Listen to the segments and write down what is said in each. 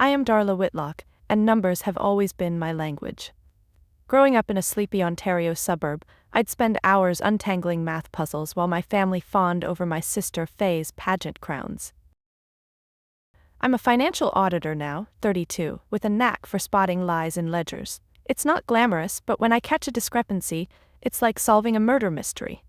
I am Darla Whitlock, and numbers have always been my language. Growing up in a sleepy Ontario suburb, I'd spend hours untangling math puzzles while my family fawned over my sister Faye's pageant crowns. I'm a financial auditor now, 32, with a knack for spotting lies in ledgers. It's not glamorous, but when I catch a discrepancy, it's like solving a murder mystery.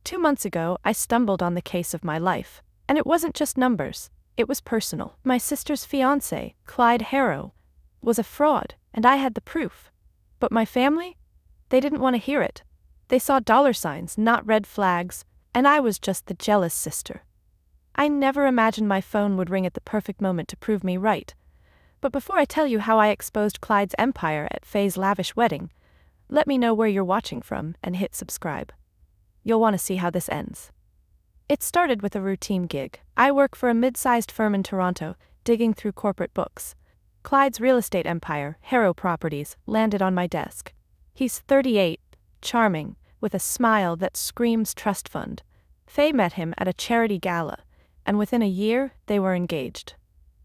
2 months ago, I stumbled on the case of my life, and it wasn't just numbers, it was personal. My sister's fiancé, Clyde Harrow, was a fraud, and I had the proof. But my family? They didn't want to hear it. They saw dollar signs, not red flags, and I was just the jealous sister. I never imagined my phone would ring at the perfect moment to prove me right. But before I tell you how I exposed Clyde's empire at Faye's lavish wedding, let me know where you're watching from and hit subscribe. You'll want to see how this ends. It started with a routine gig. I work for a mid-sized firm in Toronto, digging through corporate books. Clyde's real estate empire, Harrow Properties, landed on my desk. He's 38, charming, with a smile that screams trust fund. Faye met him at a charity gala, and within a year, they were engaged.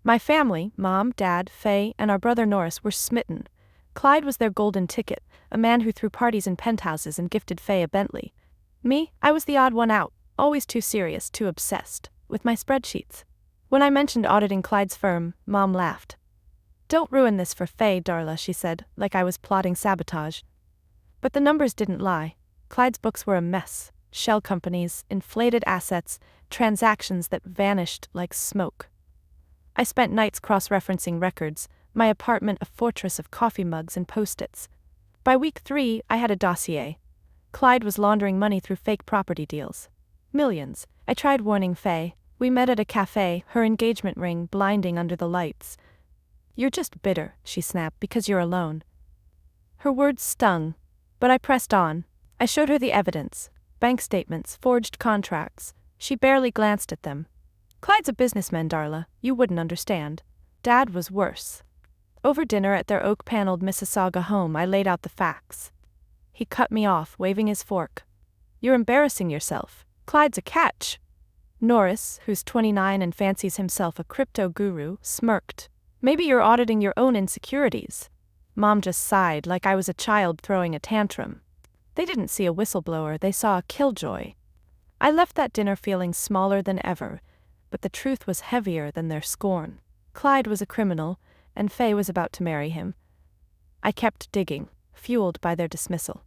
My family, Mom, Dad, Faye, and our brother Norris, were smitten. Clyde was their golden ticket, a man who threw parties in penthouses and gifted Faye a Bentley. Me, I was the odd one out, always too serious, too obsessed, with my spreadsheets. When I mentioned auditing Clyde's firm, Mom laughed. "Don't ruin this for Faye, Darla," she said, like I was plotting sabotage. But the numbers didn't lie. Clyde's books were a mess. Shell companies, inflated assets, transactions that vanished like smoke. I spent nights cross-referencing records, my apartment a fortress of coffee mugs and post-its. By week 3, I had a dossier. Clyde was laundering money through fake property deals. Millions. I tried warning Faye. We met at a cafe, her engagement ring blinding under the lights. "You're just bitter," she snapped, "because you're alone." Her words stung, but I pressed on. I showed her the evidence. Bank statements, forged contracts. She barely glanced at them. "Clyde's a businessman, Darla. You wouldn't understand." Dad was worse. Over dinner at their oak-paneled Mississauga home, I laid out the facts. He cut me off, waving his fork. "You're embarrassing yourself. Clyde's a catch." Norris, who's 29 and fancies himself a crypto guru, smirked. "Maybe you're auditing your own insecurities." Mom just sighed like I was a child throwing a tantrum. They didn't see a whistleblower, they saw a killjoy. I left that dinner feeling smaller than ever, but the truth was heavier than their scorn. Clyde was a criminal, and Faye was about to marry him. I kept digging, fueled by their dismissal.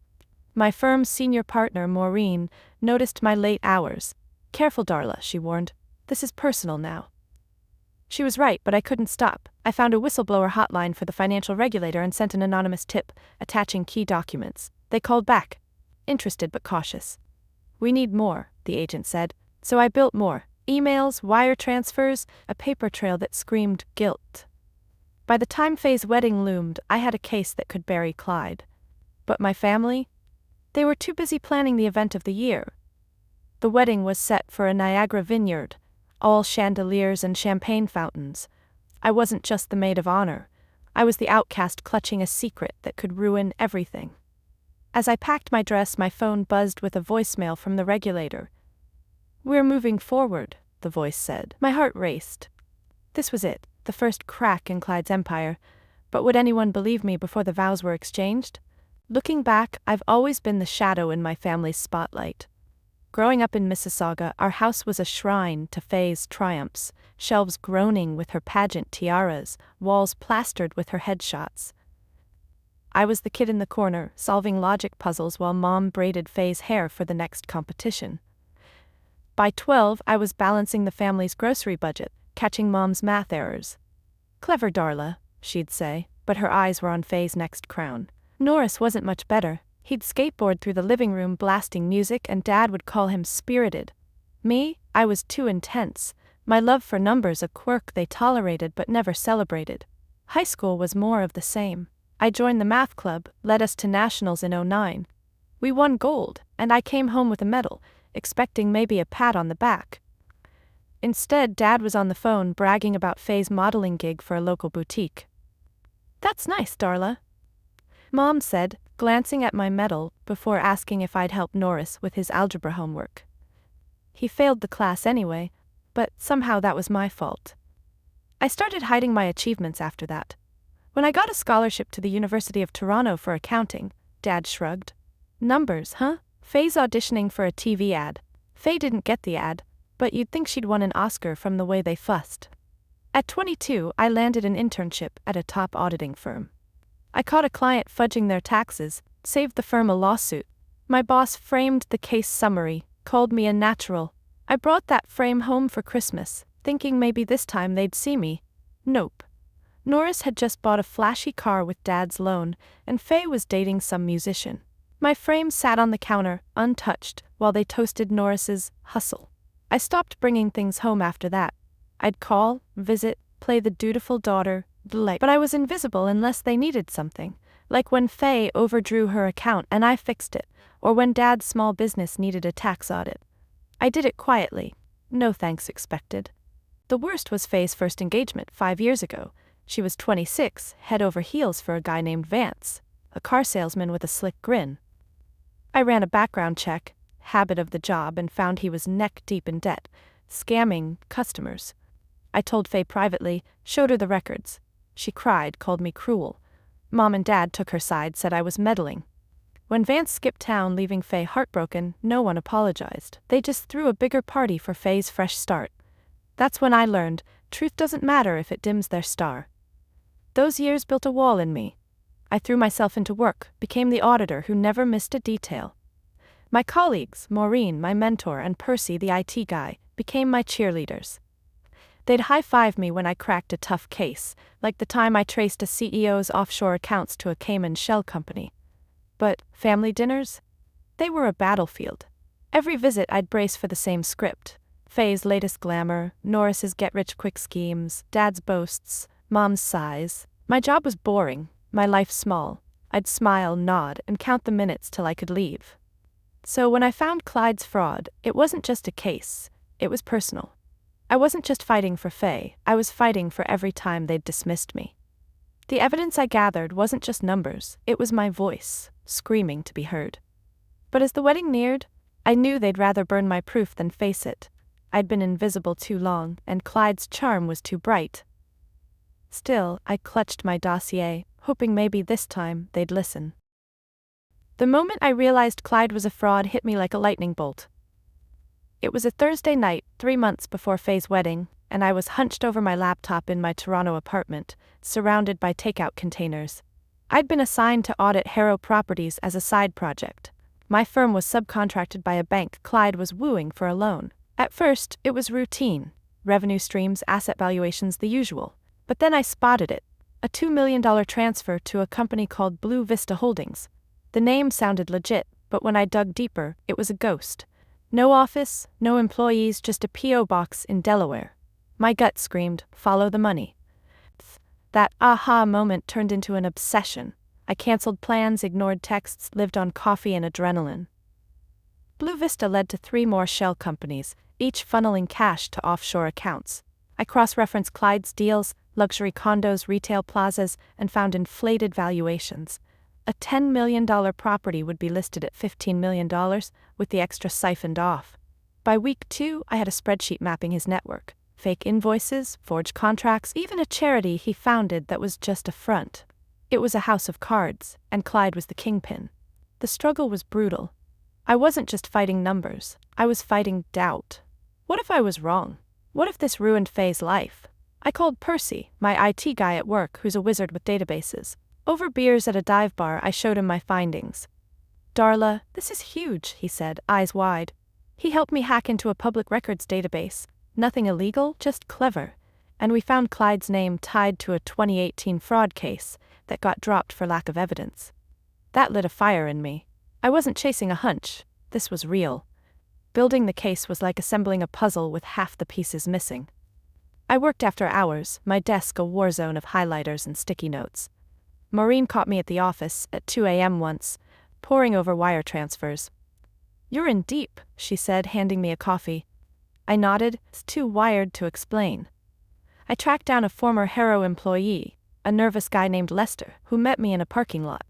My firm's senior partner, Maureen, noticed my late hours. "Careful, Darla," she warned. "This is personal now." She was right, but I couldn't stop. I found a whistleblower hotline for the financial regulator and sent an anonymous tip, attaching key documents. They called back, interested but cautious. "We need more," the agent said. So I built more. Emails, wire transfers, a paper trail that screamed guilt. By the time Faye's wedding loomed, I had a case that could bury Clyde. But my family? They were too busy planning the event of the year. The wedding was set for a Niagara vineyard, all chandeliers and champagne fountains. I wasn't just the maid of honor. I was the outcast clutching a secret that could ruin everything. As I packed my dress, my phone buzzed with a voicemail from the regulator. "We're moving forward," the voice said. My heart raced. This was it, the first crack in Clyde's empire. But would anyone believe me before the vows were exchanged? Looking back, I've always been the shadow in my family's spotlight. Growing up in Mississauga, our house was a shrine to Faye's triumphs, shelves groaning with her pageant tiaras, walls plastered with her headshots. I was the kid in the corner, solving logic puzzles while Mom braided Faye's hair for the next competition. By 12, I was balancing the family's grocery budget, catching Mom's math errors. "Clever, Darla," she'd say, but her eyes were on Faye's next crown. Norris wasn't much better. He'd skateboard through the living room blasting music, and Dad would call him spirited. Me, I was too intense. My love for numbers a quirk they tolerated but never celebrated. High school was more of the same. I joined the math club, led us to nationals in '09. We won gold, and I came home with a medal, expecting maybe a pat on the back. Instead, Dad was on the phone bragging about Faye's modeling gig for a local boutique. "That's nice, Darla," Mom said, glancing at my medal before asking if I'd help Norris with his algebra homework. He failed the class anyway, but somehow that was my fault. I started hiding my achievements after that. When I got a scholarship to the University of Toronto for accounting, Dad shrugged. Numbers, huh? Faye's auditioning for a TV ad. Faye didn't get the ad, but you'd think she'd won an Oscar from the way they fussed. At 22, I landed an internship at a top auditing firm. I caught a client fudging their taxes, saved the firm a lawsuit. My boss framed the case summary, called me a natural. I brought that frame home for Christmas, thinking maybe this time they'd see me. Nope. Norris had just bought a flashy car with Dad's loan, and Faye was dating some musician. My frame sat on the counter, untouched, while they toasted Norris's hustle. I stopped bringing things home after that. I'd call, visit, play the dutiful daughter, but I was invisible unless they needed something, like when Faye overdrew her account and I fixed it, or when Dad's small business needed a tax audit. I did it quietly, no thanks expected. The worst was Faye's first engagement 5 years ago. She was 26, head over heels for a guy named Vance, a car salesman with a slick grin. I ran a background check, habit of the job, and found he was neck-deep in debt, scamming customers. I told Faye privately, showed her the records. She cried, called me cruel. Mom and Dad took her side, said I was meddling. When Vance skipped town, leaving Faye heartbroken, no one apologized. They just threw a bigger party for Faye's fresh start. That's when I learned, truth doesn't matter if it dims their star. Those years built a wall in me. I threw myself into work, became the auditor who never missed a detail. My colleagues, Maureen, my mentor, and Percy, the IT guy, became my cheerleaders. They'd high-five me when I cracked a tough case, like the time I traced a CEO's offshore accounts to a Cayman shell company. But family dinners? They were a battlefield. Every visit I'd brace for the same script. Faye's latest glamour, Norris's get-rich-quick schemes, Dad's boasts, Mom's sighs. My job was boring, my life small. I'd smile, nod, and count the minutes till I could leave. So when I found Clyde's fraud, it wasn't just a case, it was personal. I wasn't just fighting for Faye, I was fighting for every time they'd dismissed me. The evidence I gathered wasn't just numbers, it was my voice, screaming to be heard. But as the wedding neared, I knew they'd rather burn my proof than face it. I'd been invisible too long, and Clyde's charm was too bright. Still, I clutched my dossier, hoping maybe this time they'd listen. The moment I realized Clyde was a fraud hit me like a lightning bolt. It was a Thursday night, 3 months before Faye's wedding, and I was hunched over my laptop in my Toronto apartment, surrounded by takeout containers. I'd been assigned to audit Harrow Properties as a side project. My firm was subcontracted by a bank Clyde was wooing for a loan. At first, it was routine. Revenue streams, asset valuations, the usual. But then I spotted it. A $2 million transfer to a company called Blue Vista Holdings. The name sounded legit, but when I dug deeper, it was a ghost. No office, no employees, just a P.O. box in Delaware. My gut screamed, follow the money. That aha moment turned into an obsession. I canceled plans, ignored texts, lived on coffee and adrenaline. Blue Vista led to 3 more shell companies, each funneling cash to offshore accounts. I cross-referenced Clyde's deals, luxury condos, retail plazas, and found inflated valuations. A $10 million property would be listed at $15 million, with the extra siphoned off. By week 2, I had a spreadsheet mapping his network. Fake invoices, forged contracts, even a charity he founded that was just a front. It was a house of cards, and Clyde was the kingpin. The struggle was brutal. I wasn't just fighting numbers, I was fighting doubt. What if I was wrong? What if this ruined Faye's life? I called Percy, my IT guy at work who's a wizard with databases. Over beers at a dive bar, I showed him my findings. Darla, this is huge, he said, eyes wide. He helped me hack into a public records database. Nothing illegal, just clever. And we found Clyde's name tied to a 2018 fraud case that got dropped for lack of evidence. That lit a fire in me. I wasn't chasing a hunch. This was real. Building the case was like assembling a puzzle with half the pieces missing. I worked after hours, my desk a war zone of highlighters and sticky notes. Maureen caught me at the office at 2 a.m. once, poring over wire transfers. You're in deep, she said, handing me a coffee. I nodded, too wired to explain. I tracked down a former Harrow employee, a nervous guy named Lester, who met me in a parking lot.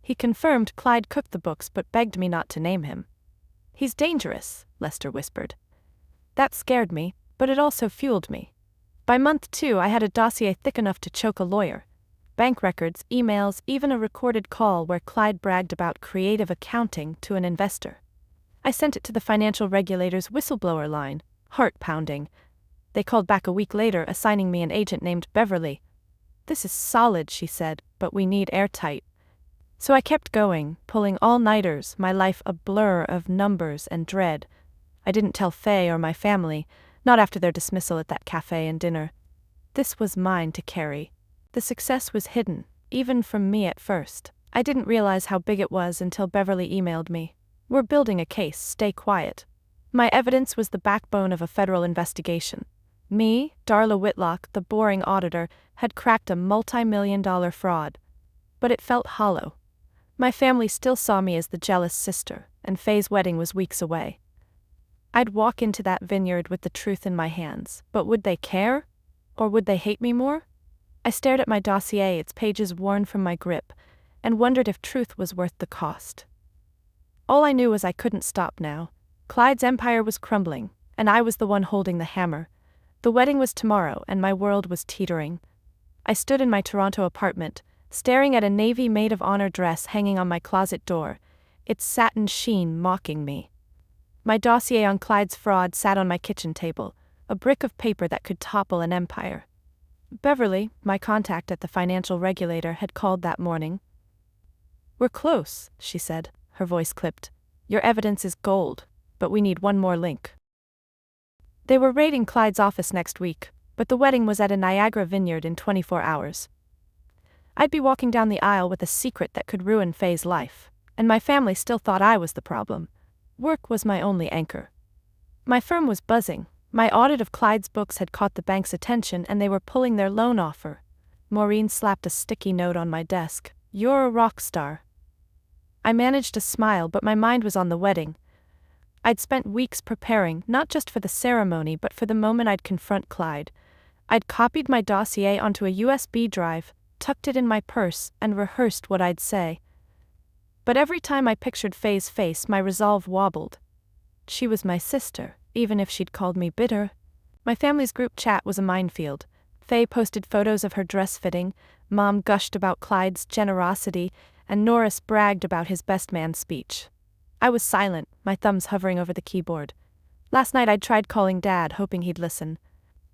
He confirmed Clyde cooked the books but begged me not to name him. He's dangerous, Lester whispered. That scared me, but it also fueled me. By month 2, I had a dossier thick enough to choke a lawyer. Bank records, emails, even a recorded call where Clyde bragged about creative accounting to an investor. I sent it to the financial regulator's whistleblower line, heart pounding. They called back a week later, assigning me an agent named Beverly. "This is solid," she said, "but we need airtight." So I kept going, pulling all-nighters, my life a blur of numbers and dread. I didn't tell Faye or my family, not after their dismissal at that cafe and dinner. This was mine to carry. The success was hidden, even from me at first. I didn't realize how big it was until Beverly emailed me. "We're building a case, stay quiet." My evidence was the backbone of a federal investigation. Me, Darla Whitlock, the boring auditor, had cracked a multimillion-dollar fraud. But it felt hollow. My family still saw me as the jealous sister, and Faye's wedding was weeks away. I'd walk into that vineyard with the truth in my hands, but would they care? Or would they hate me more? I stared at my dossier, its pages worn from my grip, and wondered if truth was worth the cost. All I knew was I couldn't stop now. Clyde's empire was crumbling, and I was the one holding the hammer. The wedding was tomorrow, and my world was teetering. I stood in my Toronto apartment, staring at a navy maid of honor dress hanging on my closet door, its satin sheen mocking me. My dossier on Clyde's fraud sat on my kitchen table, a brick of paper that could topple an empire. Beverly, my contact at the financial regulator, had called that morning. "We're close," she said, her voice clipped. "Your evidence is gold, but we need one more link." They were raiding Clyde's office next week, but the wedding was at a Niagara vineyard in 24 hours. I'd be walking down the aisle with a secret that could ruin Faye's life, and my family still thought I was the problem. Work was my only anchor. My firm was buzzing. My audit of Clyde's books had caught the bank's attention, and they were pulling their loan offer. Maureen slapped a sticky note on my desk. "You're a rock star." I managed to smile, but my mind was on the wedding. I'd spent weeks preparing, not just for the ceremony but for the moment I'd confront Clyde. I'd copied my dossier onto a USB drive, tucked it in my purse, and rehearsed what I'd say. But every time I pictured Faye's face, my resolve wobbled. She was my sister, even if she'd called me bitter. My family's group chat was a minefield. Faye posted photos of her dress fitting, Mom gushed about Clyde's generosity, and Norris bragged about his best man speech. I was silent, my thumbs hovering over the keyboard. Last night I'd tried calling Dad, hoping he'd listen.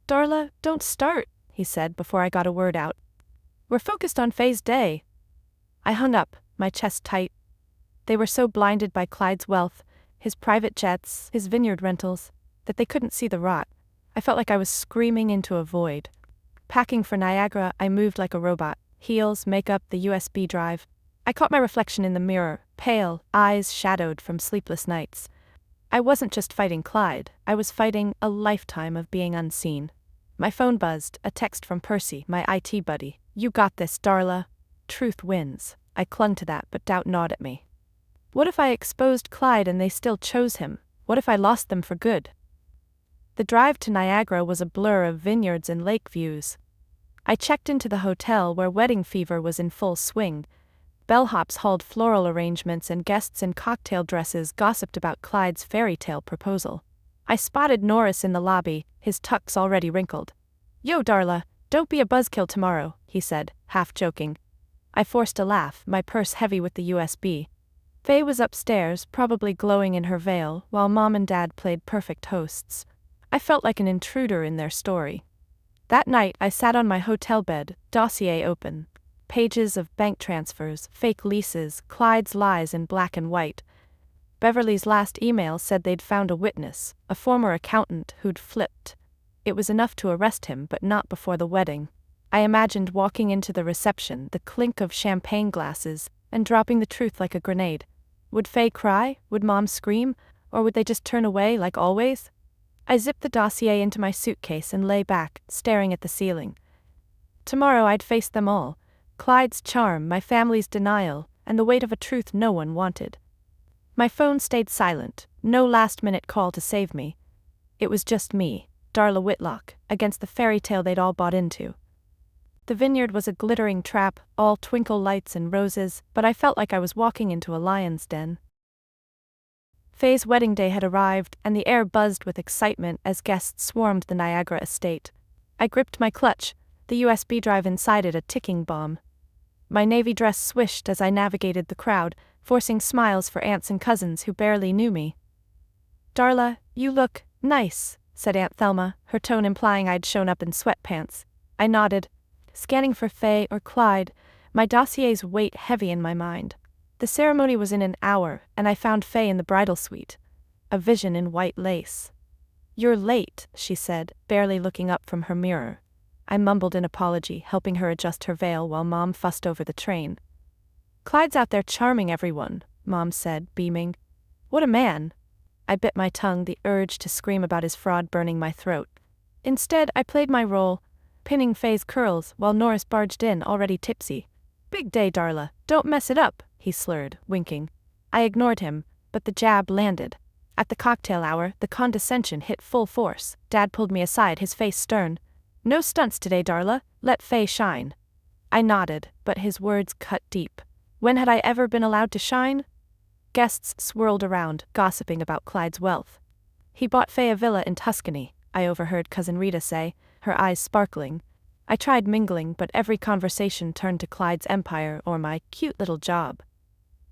"Darla, don't start," he said before I got a word out. "We're focused on Faye's day." I hung up, my chest tight. They were so blinded by Clyde's wealth, his private jets, his vineyard rentals, that they couldn't see the rot. I felt like I was screaming into a void. Packing for Niagara, I moved like a robot. Heels, makeup, the USB drive. I caught my reflection in the mirror, pale, eyes shadowed from sleepless nights. I wasn't just fighting Clyde, I was fighting a lifetime of being unseen. My phone buzzed, a text from Percy, my IT buddy. "You got this, Darla." Truth wins. I clung to that, but doubt gnawed at me. What if I exposed Clyde and they still chose him? What if I lost them for good? The drive to Niagara was a blur of vineyards and lake views. I checked into the hotel where wedding fever was in full swing. Bellhops hauled floral arrangements and guests in cocktail dresses gossiped about Clyde's fairy tale proposal. I spotted Norris in the lobby, his tux already wrinkled. "Yo, Darla, don't be a buzzkill tomorrow," he said, half joking. I forced a laugh, my purse heavy with the USB. Faye was upstairs, probably glowing in her veil, while Mom and Dad played perfect hosts. I felt like an intruder in their story. That night, I sat on my hotel bed, dossier open. Pages of bank transfers, fake leases, Clyde's lies in black and white. Beverly's last email said they'd found a witness, a former accountant who'd flipped. It was enough to arrest him, but not before the wedding. I imagined walking into the reception, the clink of champagne glasses, and dropping the truth like a grenade. Would Faye cry? Would Mom scream? Or would they just turn away like always? I zipped the dossier into my suitcase and lay back, staring at the ceiling. Tomorrow I'd face them all. Clyde's charm, my family's denial, and the weight of a truth no one wanted. My phone stayed silent, no last-minute call to save me. It was just me, Darla Whitlock, against the fairy tale they'd all bought into. The vineyard was a glittering trap, all twinkle lights and roses, but I felt like I was walking into a lion's den. Faye's wedding day had arrived, and the air buzzed with excitement as guests swarmed the Niagara estate. I gripped my clutch, the USB drive inside it a ticking bomb. My navy dress swished as I navigated the crowd, forcing smiles for aunts and cousins who barely knew me. "Darla, you look nice," said Aunt Thelma, her tone implying I'd shown up in sweatpants. I nodded, scanning for Faye or Clyde, my dossier's weight heavy in my mind. The ceremony was in an hour, and I found Faye in the bridal suite, a vision in white lace. "You're late," she said, barely looking up from her mirror. I mumbled an apology, helping her adjust her veil while Mom fussed over the train. "Clyde's out there charming everyone," Mom said, beaming. "What a man." I bit my tongue, the urge to scream about his fraud burning my throat. Instead, I played my role, pinning Faye's curls while Norris barged in, already tipsy. "Big day, Darla, don't mess it up," he slurred, winking. I ignored him, but the jab landed. At the cocktail hour, the condescension hit full force. Dad pulled me aside, his face stern. "No stunts today, Darla, let Faye shine." I nodded, but his words cut deep. When had I ever been allowed to shine? Guests swirled around, gossiping about Clyde's wealth. "He bought Faye a villa in Tuscany," I overheard Cousin Rita say, her eyes sparkling. I tried mingling, but every conversation turned to Clyde's empire or my cute little job.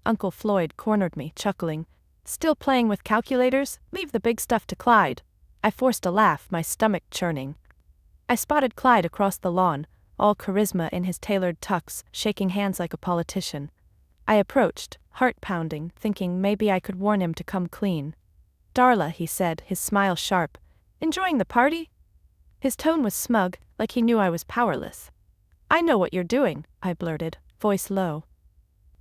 Uncle Floyd cornered me, chuckling. "Still playing with calculators? Leave the big stuff to Clyde." I forced a laugh, my stomach churning. I spotted Clyde across the lawn, all charisma in his tailored tux, shaking hands like a politician. I approached, heart pounding, thinking maybe I could warn him to come clean. "Darla," he said, his smile sharp. "Enjoying the party?" His tone was smug, like he knew I was powerless. "I know what you're doing," I blurted, voice low.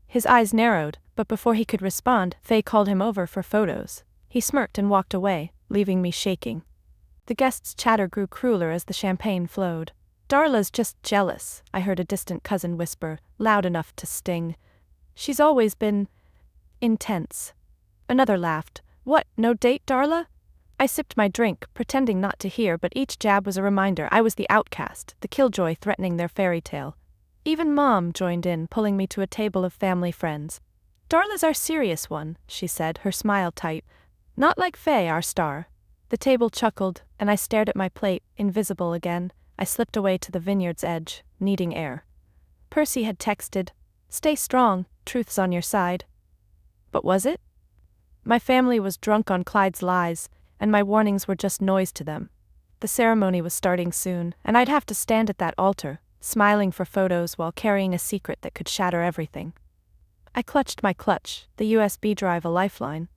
His eyes narrowed, but before he could respond, Faye called him over for photos. He smirked and walked away, leaving me shaking. The guests' chatter grew crueler as the champagne flowed. "Darla's just jealous," I heard a distant cousin whisper, loud enough to sting. "She's always been intense." Another laughed. "What, no date, Darla?" I sipped my drink, pretending not to hear, but each jab was a reminder I was the outcast, the killjoy threatening their fairy tale. Even Mom joined in, pulling me to a table of family friends. "Darla's our serious one," she said, her smile tight. "Not like Faye, our star." The table chuckled, and I stared at my plate, invisible again. I slipped away to the vineyard's edge, needing air. Percy had texted, "Stay strong, truth's on your side." But was it? My family was drunk on Clyde's lies, and my warnings were just noise to them. The ceremony was starting soon, and I'd have to stand at that altar, smiling for photos while carrying a secret that could shatter everything. I clutched my clutch, the USB drive a lifeline.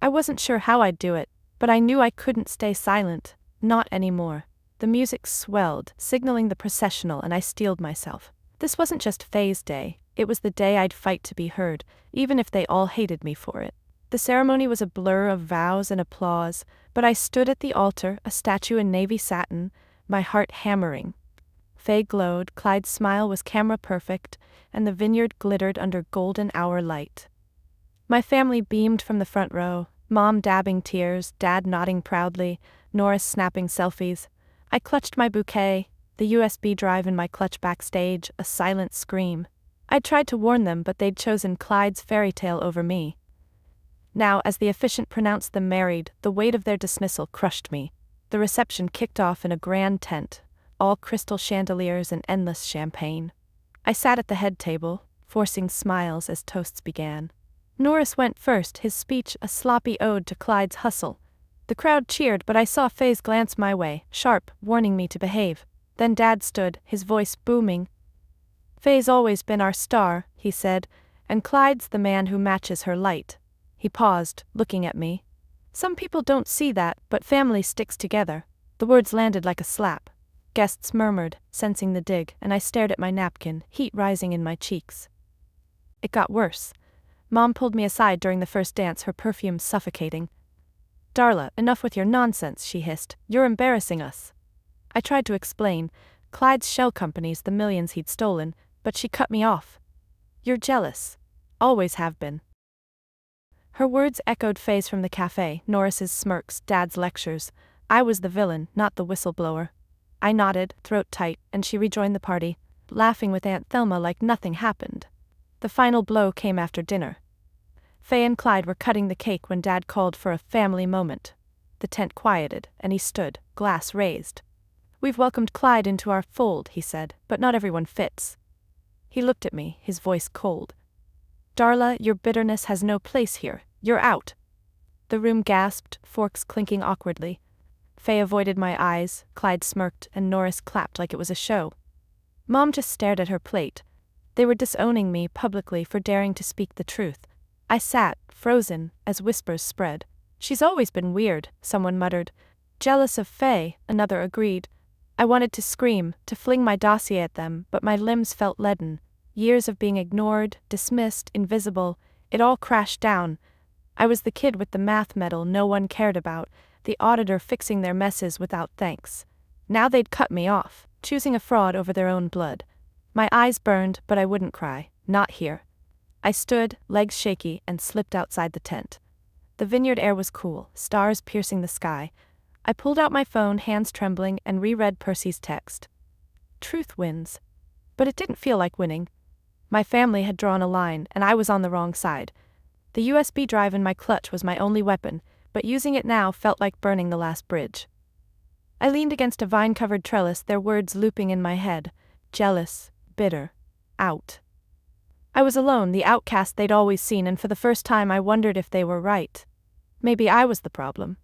I wasn't sure how I'd do it, but I knew I couldn't stay silent, not anymore. The music swelled, signaling the processional, and I steeled myself. This wasn't just Faye's day, it was the day I'd fight to be heard, even if they all hated me for it. The ceremony was a blur of vows and applause, but I stood at the altar, a statue in navy satin, my heart hammering. Faye glowed, Clyde's smile was camera perfect, and the vineyard glittered under golden hour light. My family beamed from the front row, Mom dabbing tears, Dad nodding proudly, Norris snapping selfies. I clutched my bouquet, the USB drive in my clutch backstage, a silent scream. I'd tried to warn them, but they'd chosen Clyde's fairy tale over me. Now, as the officiant pronounced them married, the weight of their dismissal crushed me. The reception kicked off in a grand tent, all crystal chandeliers and endless champagne. I sat at the head table, forcing smiles as toasts began. Norris went first, his speech a sloppy ode to Clyde's hustle. The crowd cheered, but I saw Faye's glance my way, sharp, warning me to behave. Then Dad stood, his voice booming. "Faye's always been our star," he said, "and Clyde's the man who matches her light." He paused, looking at me. "Some people don't see that, but family sticks together." The words landed like a slap. Guests murmured, sensing the dig, and I stared at my napkin, heat rising in my cheeks. It got worse. Mom pulled me aside during the first dance, her perfume suffocating. "Darla, enough with your nonsense," she hissed. "You're embarrassing us." I tried to explain. Clyde's shell companies, the millions he'd stolen, but she cut me off. "You're jealous. Always have been." Her words echoed Faye's from the cafe, Norris's smirks, Dad's lectures. I was the villain, not the whistleblower. I nodded, throat tight, and she rejoined the party, laughing with Aunt Thelma like nothing happened. The final blow came after dinner. Faye and Clyde were cutting the cake when Dad called for a family moment. The tent quieted, and he stood, glass raised. "We've welcomed Clyde into our fold," he said, "but not everyone fits." He looked at me, his voice cold. "Darla, your bitterness has no place here. You're out." The room gasped, forks clinking awkwardly. Faye avoided my eyes, Clyde smirked, and Norris clapped like it was a show. Mom just stared at her plate. They were disowning me publicly for daring to speak the truth. I sat, frozen, as whispers spread. "She's always been weird," someone muttered. "Jealous of Faye," another agreed. I wanted to scream, to fling my dossier at them, but my limbs felt leaden. Years of being ignored, dismissed, invisible, it all crashed down. I was the kid with the math medal no one cared about, the auditor fixing their messes without thanks. Now they'd cut me off, choosing a fraud over their own blood. My eyes burned, but I wouldn't cry. Not here. I stood, legs shaky, and slipped outside the tent. The vineyard air was cool, stars piercing the sky. I pulled out my phone, hands trembling, and reread Percy's text. Truth wins. But it didn't feel like winning. My family had drawn a line, and I was on the wrong side. The USB drive in my clutch was my only weapon, but using it now felt like burning the last bridge. I leaned against a vine-covered trellis, their words looping in my head. Jealous, bitter, out. I was alone, the outcast they'd always seen, and for the first time I wondered if they were right. Maybe I was the problem.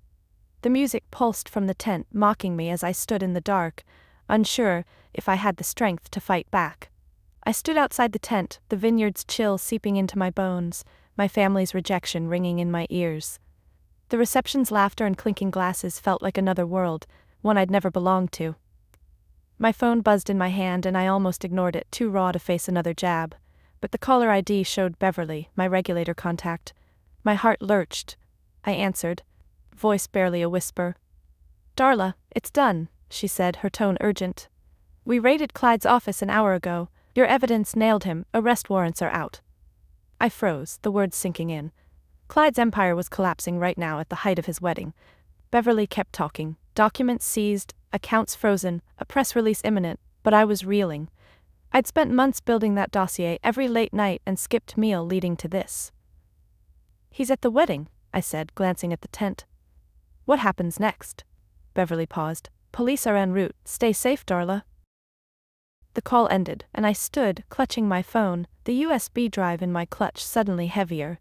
The music pulsed from the tent, mocking me as I stood in the dark, unsure if I had the strength to fight back. I stood outside the tent, the vineyard's chill seeping into my bones, my family's rejection ringing in my ears. The reception's laughter and clinking glasses felt like another world, one I'd never belonged to. My phone buzzed in my hand and I almost ignored it, too raw to face another jab. But the caller ID showed Beverly, my regulator contact. My heart lurched. I answered, voice barely a whisper. "Darla, it's done," she said, her tone urgent. "We raided Clyde's office an hour ago. Your evidence nailed him. Arrest warrants are out." I froze, the words sinking in. Clyde's empire was collapsing right now at the height of his wedding. Beverly kept talking. Documents seized, accounts frozen, a press release imminent, but I was reeling. I'd spent months building that dossier, every late night and skipped meal leading to this. "He's at the wedding," I said, glancing at the tent. "What happens next?" Beverly paused. "Police are en route. Stay safe, Darla." The call ended, and I stood, clutching my phone, the USB drive in my clutch suddenly heavier.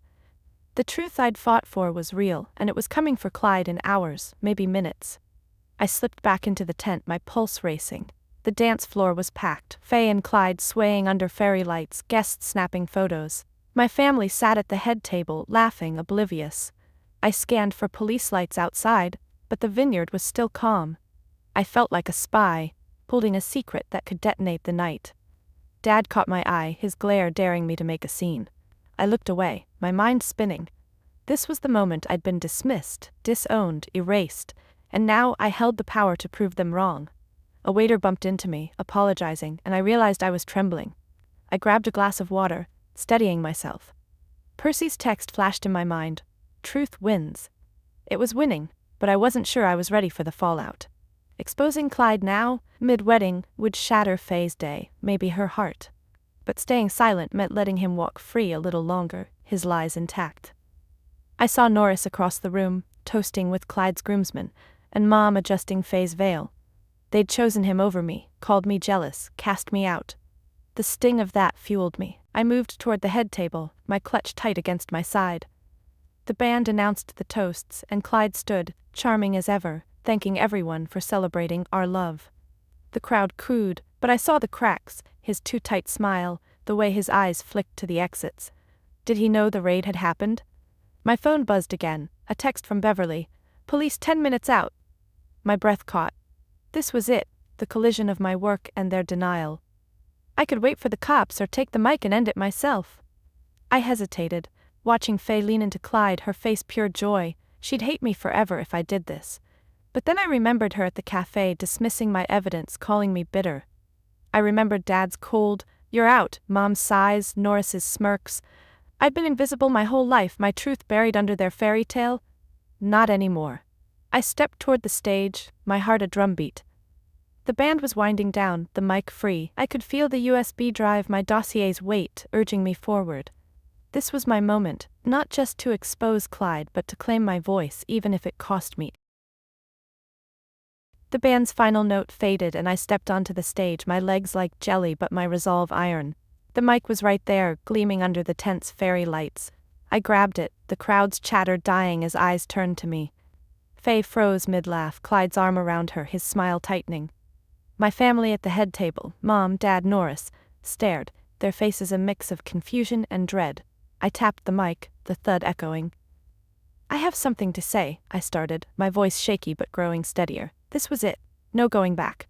The truth I'd fought for was real, and it was coming for Clyde in hours, maybe minutes. I slipped back into the tent, my pulse racing. The dance floor was packed, Faye and Clyde swaying under fairy lights, guests snapping photos. My family sat at the head table, laughing, oblivious. I scanned for police lights outside, but the vineyard was still calm. I felt like a spy, holding a secret that could detonate the night. Dad caught my eye, his glare daring me to make a scene. I looked away, my mind spinning. This was the moment I'd been dismissed, disowned, erased, and now I held the power to prove them wrong. A waiter bumped into me, apologizing, and I realized I was trembling. I grabbed a glass of water, steadying myself. Percy's text flashed in my mind. Truth wins. It was winning, but I wasn't sure I was ready for the fallout. Exposing Clyde now, mid-wedding, would shatter Faye's day, maybe her heart. But staying silent meant letting him walk free a little longer, his lies intact. I saw Norris across the room, toasting with Clyde's groomsmen, and Mom adjusting Faye's veil. They'd chosen him over me, called me jealous, cast me out. The sting of that fueled me. I moved toward the head table, my clutch tight against my side. The band announced the toasts, and Clyde stood, charming as ever, thanking everyone for celebrating our love. The crowd cooed, but I saw the cracks, his too tight smile, the way his eyes flicked to the exits. Did he know the raid had happened? My phone buzzed again, a text from Beverly. "Police 10 minutes out." My breath caught. This was it, the collision of my work and their denial. I could wait for the cops or take the mic and end it myself. I hesitated, watching Faye lean into Clyde, her face pure joy. She'd hate me forever if I did this. But then I remembered her at the cafe dismissing my evidence, calling me bitter. I remembered Dad's cold, "You're out," Mom's sighs, Norris's smirks. I'd been invisible my whole life, my truth buried under their fairy tale. Not anymore. I stepped toward the stage, my heart a drumbeat. The band was winding down, the mic free. I could feel the USB drive, my dossier's weight, urging me forward. This was my moment, not just to expose Clyde but to claim my voice even if it cost me The band's final note faded and I stepped onto the stage, my legs like jelly but my resolve iron. The mic was right there, gleaming under the tent's fairy lights. I grabbed it, the crowd's chatter dying as eyes turned to me. Faye froze mid-laugh, Clyde's arm around her, his smile tightening. My family at the head table, Mom, Dad, Norris, stared, their faces a mix of confusion and dread. I tapped the mic, the thud echoing. "I have something to say," I started, my voice shaky but growing steadier. This was it. No going back.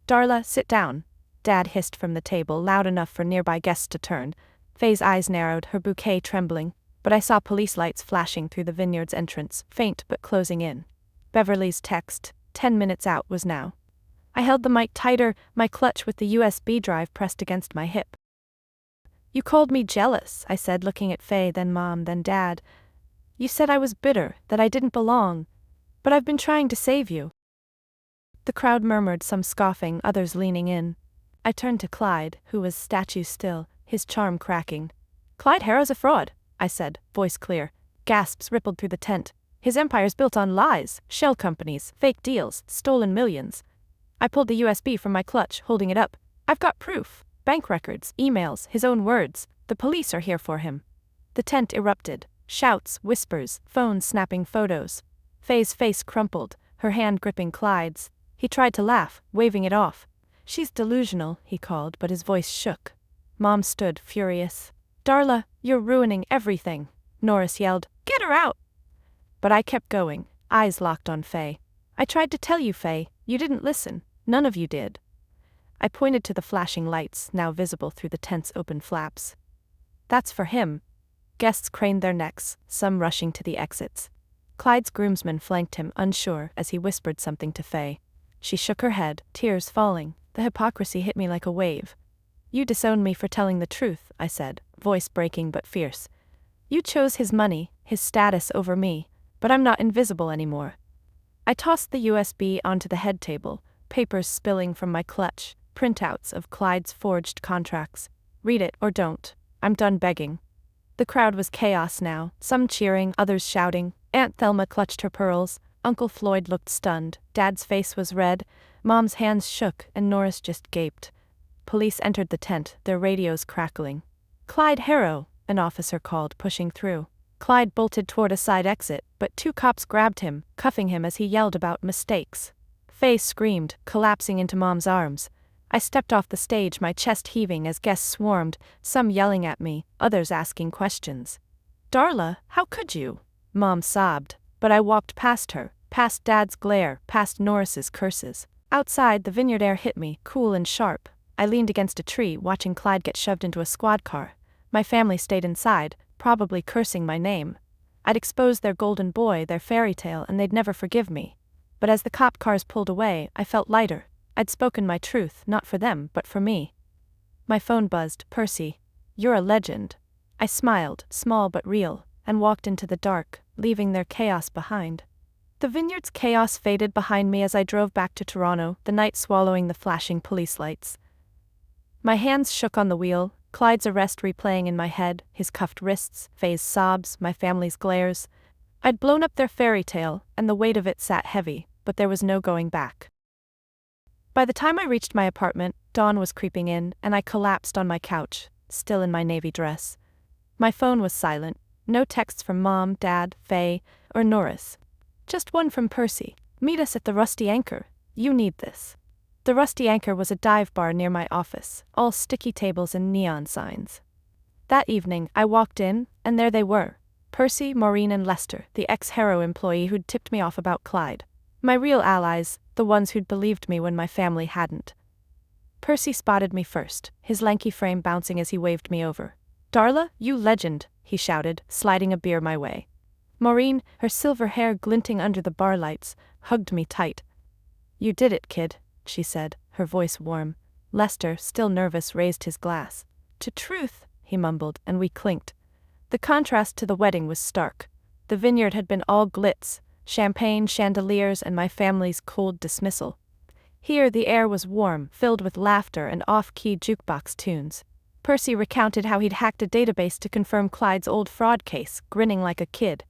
"Darla, sit down," Dad hissed from the table, loud enough for nearby guests to turn. Faye's eyes narrowed, her bouquet trembling, but I saw police lights flashing through the vineyard's entrance, faint but closing in. Beverly's text, 10 minutes out, was now. I held the mic tighter, my clutch with the USB drive pressed against my hip. "You called me jealous," I said, looking at Faye, then Mom, then Dad. "You said I was bitter, that I didn't belong. But I've been trying to save you." The crowd murmured, some scoffing, others leaning in. I turned to Clyde, who was statue still, his charm cracking. "Clyde Harrow's a fraud," I said, voice clear. Gasps rippled through the tent. "His empire's built on lies, shell companies, fake deals, stolen millions." I pulled the USB from my clutch, holding it up. "I've got proof. Bank records, emails, his own words. The police are here for him." The tent erupted. Shouts, whispers, phones snapping photos. Faye's face crumpled, her hand gripping Clyde's. He tried to laugh, waving it off. "She's delusional," he called, but his voice shook. Mom stood, furious. "Darla, you're ruining everything," Norris yelled. "Get her out!" But I kept going, eyes locked on Faye. "I tried to tell you, Faye. You didn't listen. None of you did." I pointed to the flashing lights, now visible through the tent's open flaps. "That's for him." Guests craned their necks, some rushing to the exits. Clyde's groomsman flanked him, unsure, as he whispered something to Faye. She shook her head, tears falling. The hypocrisy hit me like a wave. "You disowned me for telling the truth," I said, voice breaking but fierce. "You chose his money, his status over me, but I'm not invisible anymore." I tossed the USB onto the head table, papers spilling from my clutch, printouts of Clyde's forged contracts. "Read it or don't. I'm done begging." The crowd was chaos now, some cheering, others shouting. Aunt Thelma clutched her pearls, Uncle Floyd looked stunned, Dad's face was red, Mom's hands shook, and Norris just gaped. Police entered the tent, their radios crackling. "Clyde Harrow," an officer called, pushing through. Clyde bolted toward a side exit, but 2 cops grabbed him, cuffing him as he yelled about mistakes. Faye screamed, collapsing into Mom's arms. I stepped off the stage, my chest heaving as guests swarmed, some yelling at me, others asking questions. "Darla, how could you?" Mom sobbed, but I walked past her, past Dad's glare, past Norris's curses. Outside, the vineyard air hit me, cool and sharp. I leaned against a tree, watching Clyde get shoved into a squad car. My family stayed inside, probably cursing my name. I'd exposed their golden boy, their fairy tale, and they'd never forgive me. But as the cop cars pulled away, I felt lighter. I'd spoken my truth, not for them, but for me. My phone buzzed. "Percy, you're a legend." I smiled, small but real, and walked into the dark, leaving their chaos behind. The vineyard's chaos faded behind me as I drove back to Toronto, the night swallowing the flashing police lights. My hands shook on the wheel, Clyde's arrest replaying in my head, his cuffed wrists, Faye's sobs, my family's glares. I'd blown up their fairy tale, and the weight of it sat heavy, but there was no going back. By the time I reached my apartment, dawn was creeping in, and I collapsed on my couch, still in my navy dress. My phone was silent, no texts from Mom, Dad, Faye, or Norris. Just one from Percy. "Meet us at the Rusty Anchor. You need this." The Rusty Anchor was a dive bar near my office, all sticky tables and neon signs. That evening, I walked in, and there they were. Percy, Maureen, and Lester, the ex-Harrow employee who'd tipped me off about Clyde. My real allies, the ones who'd believed me when my family hadn't. Percy spotted me first, his lanky frame bouncing as he waved me over. "Darla, you legend," he shouted, sliding a beer my way. Maureen, her silver hair glinting under the bar lights, hugged me tight. "You did it, kid," she said, her voice warm. Lester, still nervous, raised his glass. "To truth," he mumbled, and we clinked. The contrast to the wedding was stark. The vineyard had been all glitz, champagne, chandeliers, and my family's cold dismissal. Here the air was warm, filled with laughter and off-key jukebox tunes. Percy recounted how he'd hacked a database to confirm Clyde's old fraud case, grinning like a kid.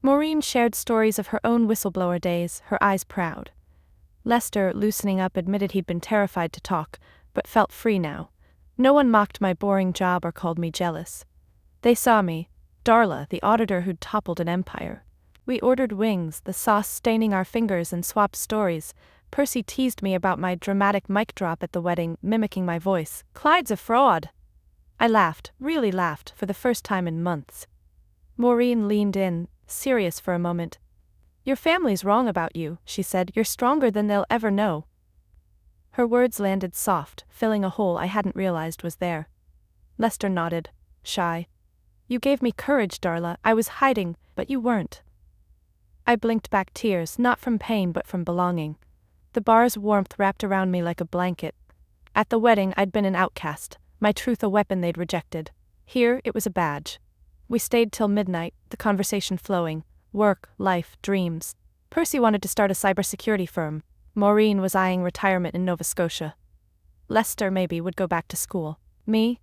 Maureen shared stories of her own whistleblower days, her eyes proud. Lester, loosening up, admitted he'd been terrified to talk, but felt free now. No one mocked my boring job or called me jealous. They saw me, Darla, the auditor who'd toppled an empire. We ordered wings, the sauce staining our fingers, and swapped stories. Percy teased me about my dramatic mic drop at the wedding, mimicking my voice. "Clyde's a fraud." I laughed, really laughed, for the first time in months. Maureen leaned in, serious for a moment. "Your family's wrong about you," she said. "You're stronger than they'll ever know." Her words landed soft, filling a hole I hadn't realized was there. Lester nodded, shy. "You gave me courage, Darla. I was hiding, but you weren't." I blinked back, tears, not from pain but from belonging. The bar's warmth wrapped around me like a blanket. At the wedding, I'd been an outcast, my truth a weapon they'd rejected. Here, it was a badge. We stayed till midnight, the conversation flowing. Work, life, dreams. Percy wanted to start a cybersecurity firm. Maureen was eyeing retirement in Nova Scotia. Lester, maybe, would go back to school. Me?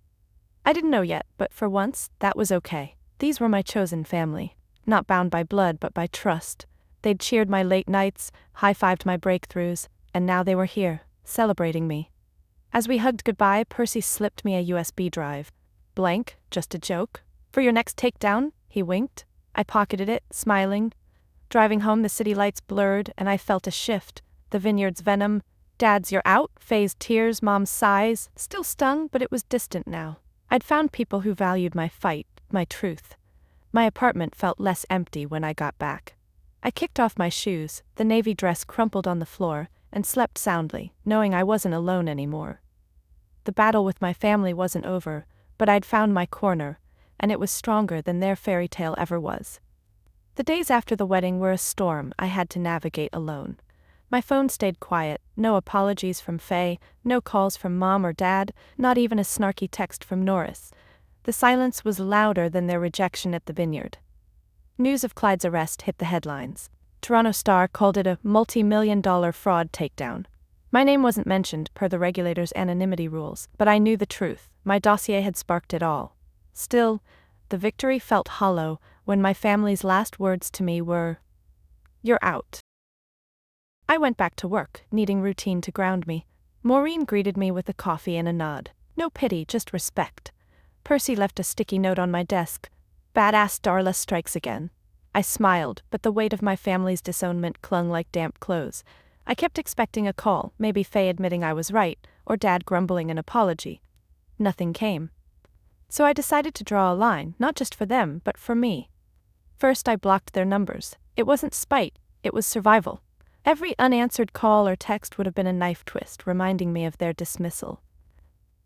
I didn't know yet, but for once, that was okay. These were my chosen family. Not bound by blood but by trust. They'd cheered my late nights, high-fived my breakthroughs, and now they were here, celebrating me. As we hugged goodbye, Percy slipped me a USB drive. "Blank, just a joke. For your next takedown," he winked. I pocketed it, smiling. Driving home, the city lights blurred, and I felt a shift. The vineyard's venom. Dad's "you're out," Faye's tears, Mom's sighs, still stung, but it was distant now. I'd found people who valued my fight, my truth. My apartment felt less empty when I got back. I kicked off my shoes, the navy dress crumpled on the floor, and slept soundly, knowing I wasn't alone anymore. The battle with my family wasn't over, but I'd found my corner, and it was stronger than their fairy tale ever was. The days after the wedding were a storm I had to navigate alone. My phone stayed quiet, no apologies from Faye, no calls from Mom or Dad, not even a snarky text from Norris. The silence was louder than their rejection at the vineyard. News of Clyde's arrest hit the headlines. Toronto Star called it a multimillion-dollar fraud takedown. My name wasn't mentioned per the regulator's anonymity rules, but I knew the truth. My dossier had sparked it all. Still, the victory felt hollow when my family's last words to me were, "You're out." I went back to work, needing routine to ground me. Maureen greeted me with a coffee and a nod. No pity, just respect. Percy left a sticky note on my desk. "Badass Darla strikes again." I smiled, but the weight of my family's disownment clung like damp clothes. I kept expecting a call, maybe Faye admitting I was right, or Dad grumbling an apology. Nothing came. So I decided to draw a line, not just for them, but for me. First, I blocked their numbers. It wasn't spite, it was survival. Every unanswered call or text would have been a knife twist, reminding me of their dismissal.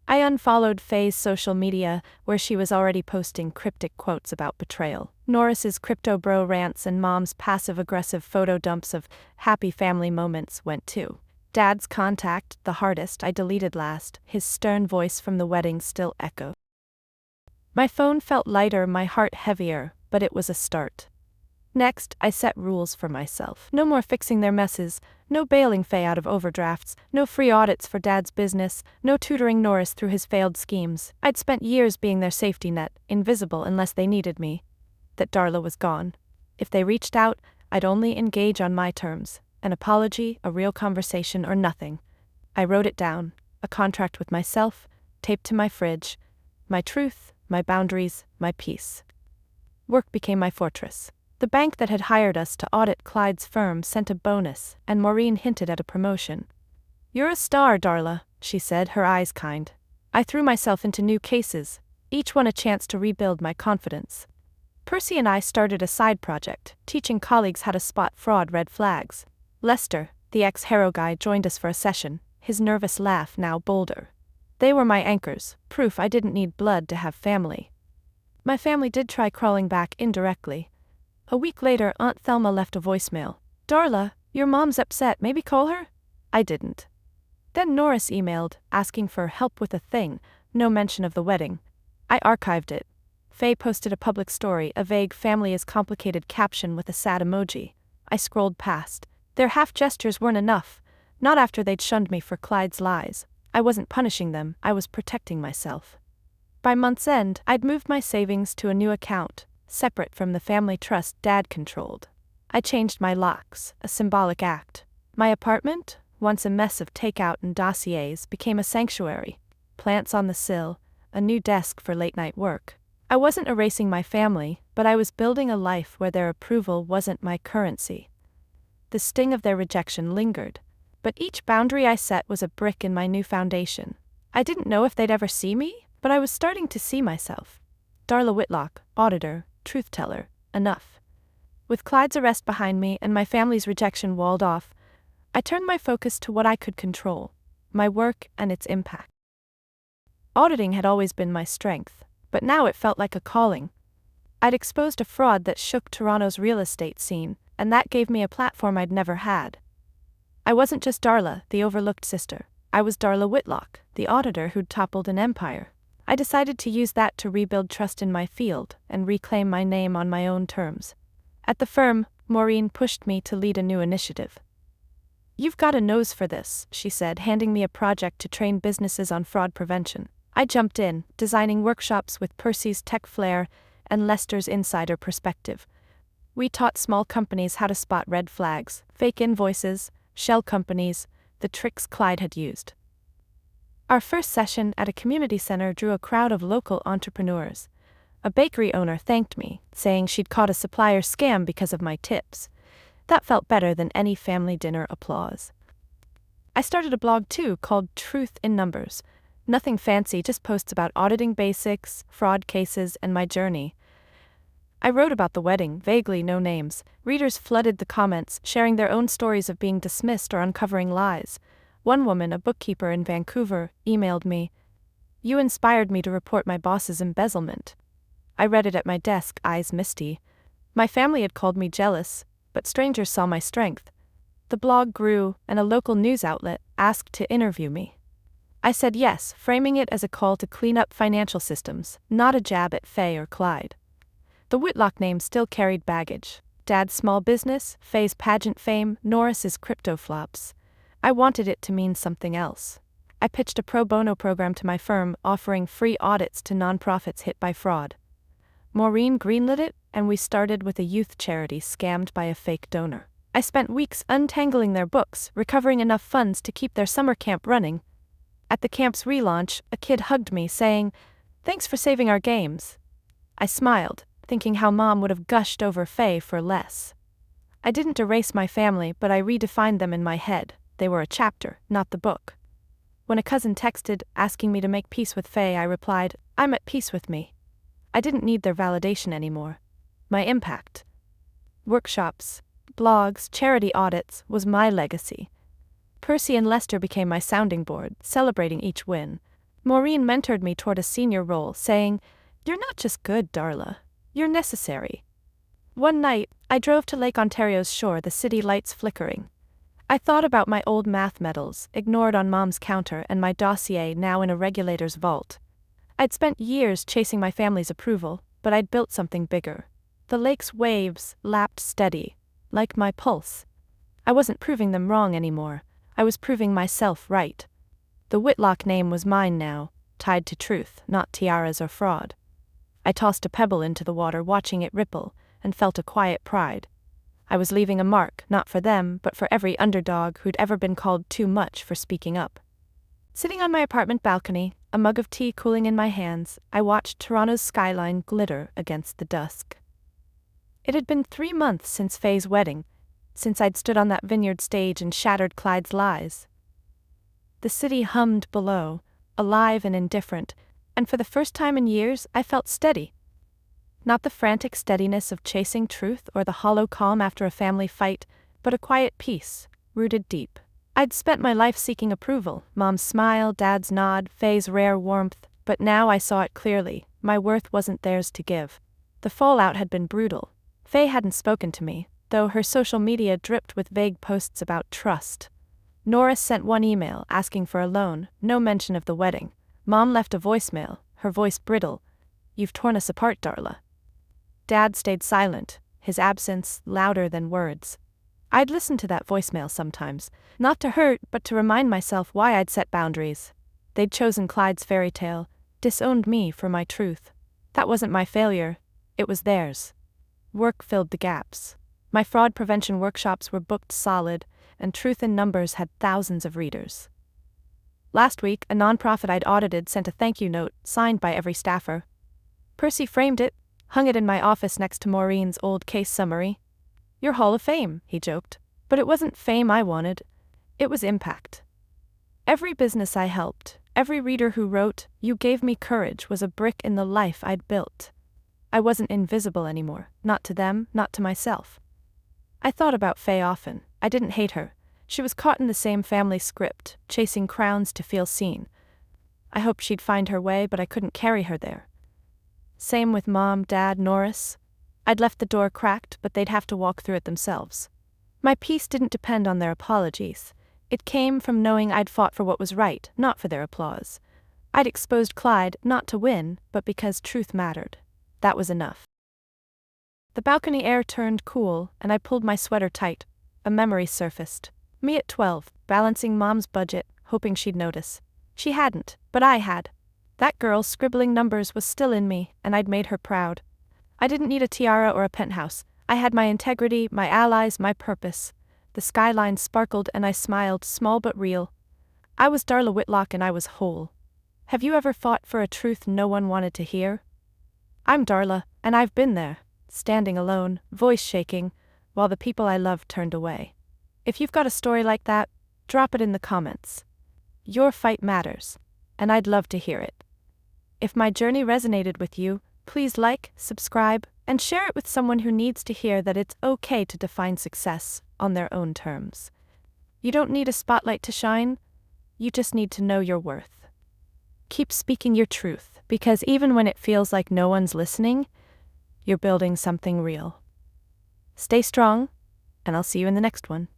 I unfollowed Faye's social media, where she was already posting cryptic quotes about betrayal. Norris's crypto bro rants and Mom's passive-aggressive photo dumps of happy family moments went too. Dad's contact, the hardest, I deleted last, his stern voice from the wedding still echoed. My phone felt lighter, my heart heavier, but it was a start. Next, I set rules for myself. No more fixing their messes, no bailing Faye out of overdrafts, no free audits for Dad's business, no tutoring Norris through his failed schemes. I'd spent years being their safety net, invisible unless they needed me. That Darla was gone. If they reached out, I'd only engage on my terms. An apology, a real conversation, or nothing. I wrote it down, a contract with myself, taped to my fridge. My truth, my boundaries, my peace. Work became my fortress. The bank that had hired us to audit Clyde's firm sent a bonus, and Maureen hinted at a promotion. "You're a star, Darla," she said, her eyes kind. I threw myself into new cases, each one a chance to rebuild my confidence. Percy and I started a side project, teaching colleagues how to spot fraud red flags. Lester, the ex-Hero guy, joined us for a session, his nervous laugh now bolder. They were my anchors, proof I didn't need blood to have family. My family did try crawling back indirectly. A week later, Aunt Thelma left a voicemail. "Darla, your mom's upset, maybe call her?" I didn't. Then Norris emailed, asking for help with a thing, no mention of the wedding. I archived it. Faye posted a public story, a vague family is complicated caption with a sad emoji. I scrolled past. Their half gestures weren't enough, not after they'd shunned me for Clyde's lies. I wasn't punishing them, I was protecting myself. By month's end, I'd moved my savings to a new account, separate from the family trust Dad controlled. I changed my locks, a symbolic act. My apartment? once a mess of takeout and dossiers, became a sanctuary. Plants on the sill, a new desk for late-night work. I wasn't erasing my family, but I was building a life where their approval wasn't my currency. The sting of their rejection lingered, but each boundary I set was a brick in my new foundation. I didn't know if they'd ever see me, but I was starting to see myself. Darla Whitlock, auditor, truth-teller, enough. With Clyde's arrest behind me and my family's rejection walled off, I turned my focus to what I could control, my work and its impact. Auditing had always been my strength, but now it felt like a calling. I'd exposed a fraud that shook Toronto's real estate scene, and that gave me a platform I'd never had. I wasn't just Darla, the overlooked sister. I was Darla Whitlock, the auditor who'd toppled an empire. I decided to use that to rebuild trust in my field and reclaim my name on my own terms. At the firm, Maureen pushed me to lead a new initiative. "You've got a nose for this," she said, handing me a project to train businesses on fraud prevention. I jumped in, designing workshops with Percy's tech flair and Lester's insider perspective. We taught small companies how to spot red flags, fake invoices, shell companies, the tricks Clyde had used. Our first session at a community center drew a crowd of local entrepreneurs. A bakery owner thanked me, saying she'd caught a supplier scam because of my tips. That felt better than any family dinner applause. I started a blog too, called Truth in Numbers. Nothing fancy, just posts about auditing basics, fraud cases, and my journey. I wrote about the wedding, vaguely, no names. Readers flooded the comments, sharing their own stories of being dismissed or uncovering lies. One woman, a bookkeeper in Vancouver, emailed me, "You inspired me to report my boss's embezzlement." I read it at my desk, eyes misty. My family had called me jealous, but strangers saw my strength. The blog grew, and a local news outlet asked to interview me. I said yes, framing it as a call to clean up financial systems, not a jab at Faye or Clyde. The Whitlock name still carried baggage. Dad's small business, Faye's pageant fame, Norris's crypto flops. I wanted it to mean something else. I pitched a pro bono program to my firm, offering free audits to nonprofits hit by fraud. Maureen greenlit it, and we started with a youth charity scammed by a fake donor. I spent weeks untangling their books, recovering enough funds to keep their summer camp running. At the camp's relaunch, a kid hugged me, saying, "Thanks for saving our games." I smiled, thinking how Mom would have gushed over Faye for less. I didn't erase my family, but I redefined them in my head. They were a chapter, not the book. When a cousin texted, asking me to make peace with Faye, I replied, "I'm at peace with me." I didn't need their validation anymore. My impact. Workshops, blogs, charity audits was my legacy. Percy and Lester became my sounding board, celebrating each win. Maureen mentored me toward a senior role, saying, "You're not just good, Darla. You're necessary." One night, I drove to Lake Ontario's shore, the city lights flickering. I thought about my old math medals, ignored on Mom's counter, and my dossier now in a regulator's vault. I'd spent years chasing my family's approval, but I'd built something bigger. The lake's waves lapped steady, like my pulse. I wasn't proving them wrong anymore. I was proving myself right. The Whitlock name was mine now, tied to truth, not tiaras or fraud. I tossed a pebble into the water, watching it ripple, and felt a quiet pride. I was leaving a mark, not for them, but for every underdog who'd ever been called too much for speaking up. Sitting on my apartment balcony, a mug of tea cooling in my hands, I watched Toronto's skyline glitter against the dusk. It had been 3 months since Faye's wedding, since I'd stood on that vineyard stage and shattered Clyde's lies. The city hummed below, alive and indifferent, and for the first time in years I felt steady. Not the frantic steadiness of chasing truth or the hollow calm after a family fight, but a quiet peace, rooted deep. I'd spent my life seeking approval, Mom's smile, Dad's nod, Faye's rare warmth, but now I saw it clearly. My worth wasn't theirs to give. The fallout had been brutal. Faye hadn't spoken to me, though her social media dripped with vague posts about trust. Norris sent one email asking for a loan, no mention of the wedding. Mom left a voicemail, her voice brittle. "You've torn us apart, Darla." Dad stayed silent, his absence louder than words. I'd listen to that voicemail sometimes, not to hurt, but to remind myself why I'd set boundaries. They'd chosen Clyde's fairy tale, disowned me for my truth. That wasn't my failure, it was theirs. Work filled the gaps. My fraud prevention workshops were booked solid, and Truth in Numbers had thousands of readers. Last week, a nonprofit I'd audited sent a thank you note, signed by every staffer. Percy framed it, hung it in my office next to Maureen's old case summary. "Your Hall of Fame," he joked. But it wasn't fame I wanted. It was impact. Every business I helped, every reader who wrote, "You gave me courage," was a brick in the life I'd built. I wasn't invisible anymore, not to them, not to myself. I thought about Faye often. I didn't hate her. She was caught in the same family script, chasing crowns to feel seen. I hoped she'd find her way, but I couldn't carry her there. Same with Mom, Dad, Norris. I'd left the door cracked, but they'd have to walk through it themselves. My peace didn't depend on their apologies. It came from knowing I'd fought for what was right, not for their applause. I'd exposed Clyde, not to win, but because truth mattered. That was enough. The balcony air turned cool, and I pulled my sweater tight. A memory surfaced. Me at 12, balancing Mom's budget, hoping she'd notice. She hadn't, but I had. That girl scribbling numbers was still in me, and I'd made her proud. I didn't need a tiara or a penthouse. I had my integrity, my allies, my purpose. The skyline sparkled and I smiled, small but real. I was Darla Whitlock and I was whole. Have you ever fought for a truth no one wanted to hear? I'm Darla, and I've been there, standing alone, voice shaking, while the people I loved turned away. If you've got a story like that, drop it in the comments. Your fight matters, and I'd love to hear it. If my journey resonated with you, please like, subscribe, and share it with someone who needs to hear that it's okay to define success on their own terms. You don't need a spotlight to shine, you just need to know your worth. Keep speaking your truth, because even when it feels like no one's listening, you're building something real. Stay strong, and I'll see you in the next one.